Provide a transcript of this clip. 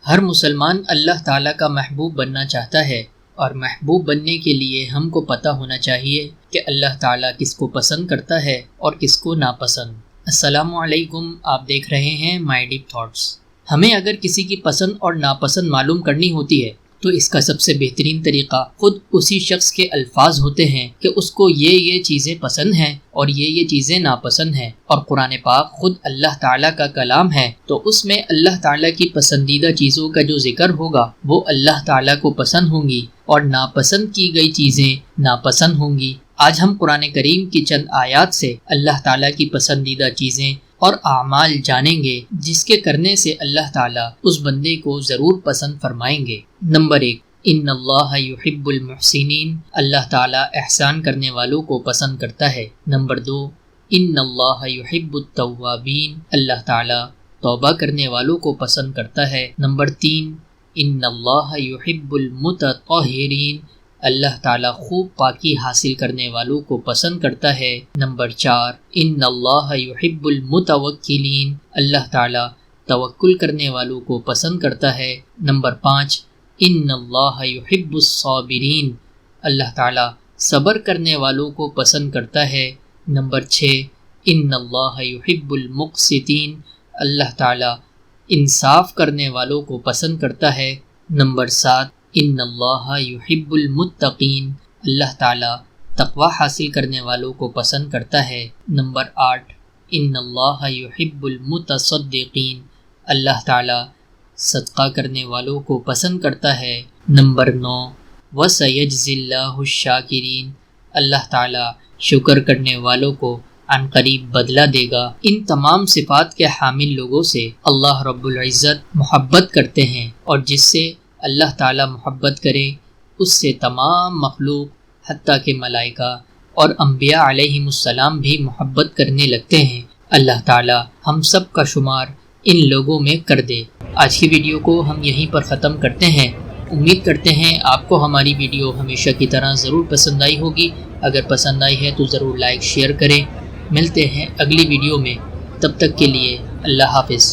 ہر مسلمان اللہ تعالیٰ کا محبوب بننا چاہتا ہے، اور محبوب بننے کے لیے ہم کو پتہ ہونا چاہیے کہ اللہ تعالیٰ کس کو پسند کرتا ہے اور کس کو ناپسند۔ السلام علیکم، آپ دیکھ رہے ہیں مائی ڈیپ تھاٹس۔ ہمیں اگر کسی کی پسند اور ناپسند معلوم کرنی ہوتی ہے تو اس کا سب سے بہترین طریقہ خود اسی شخص کے الفاظ ہوتے ہیں کہ اس کو یہ چیزیں پسند ہیں اور یہ چیزیں ناپسند ہیں، اور قرآن پاک خود اللہ تعالیٰ کا کلام ہے، تو اس میں اللہ تعالیٰ کی پسندیدہ چیزوں کا جو ذکر ہوگا وہ اللہ تعالیٰ کو پسند ہوں گی اور ناپسند کی گئی چیزیں ناپسند ہوں گی۔ آج ہم قرآن کریم کی چند آیات سے اللہ تعالیٰ کی پسندیدہ چیزیں اور اعمال جانیں گے جس کے کرنے سے اللہ تعالیٰ اس بندے کو ضرور پسند فرمائیں گے۔ نمبر 1، ان اللہ یحب المحسنین، اللہ تعالیٰ احسان کرنے والوں کو پسند کرتا ہے۔ نمبر 2، ان اللہ یحب التوابین، اللہ تعالیٰ توبہ کرنے والوں کو پسند کرتا ہے۔ نمبر 3، ان اللہ یحب المتطہرین، اللہ تعالیٰ خوب پاکی حاصل کرنے والوں کو پسند کرتا ہے۔ نمبر 4، ان اللہ یحب المتوکلین، اللہ تعالیٰ توکل کرنے والوں کو پسند کرتا ہے۔ نمبر 5، ان اللہ یحب الصابرین، اللہ تعالیٰ صبر کرنے والوں کو پسند کرتا ہے۔ نمبر 6، ان اللہ یحب المقسطین، اللہ تعالیٰ انصاف کرنے والوں کو پسند کرتا ہے۔ نمبر 7، ان اللہ یحب المتقین، اللہ تعالیٰ تقوی حاصل کرنے والوں کو پسند کرتا ہے۔ نمبر 8، ان اللہ یحب المتصدقین، اللہ تعالیٰ صدقہ کرنے والوں کو پسند کرتا ہے۔ نمبر 9، وَسَيَجْزِي اللَّهُ الشَّاكِرِينَ، اللہ تعالیٰ شکر کرنے والوں کو عنقریب بدلہ دے گا۔ ان تمام صفات کے حامل لوگوں سے اللہ رب العزت محبت کرتے ہیں، اور جس سے اللہ تعالیٰ محبت کرے اس سے تمام مخلوق حتیٰ کہ ملائکہ اور انبیاء علیہم السلام بھی محبت کرنے لگتے ہیں۔ اللہ تعالیٰ ہم سب کا شمار ان لوگوں میں کر دے۔ آج کی ویڈیو کو ہم یہیں پر ختم کرتے ہیں۔ امید کرتے ہیں آپ کو ہماری ویڈیو ہمیشہ کی طرح ضرور پسند آئی ہوگی۔ اگر پسند آئی ہے تو ضرور لائک شیئر کریں۔ ملتے ہیں اگلی ویڈیو میں، تب تک کے لیے اللہ حافظ۔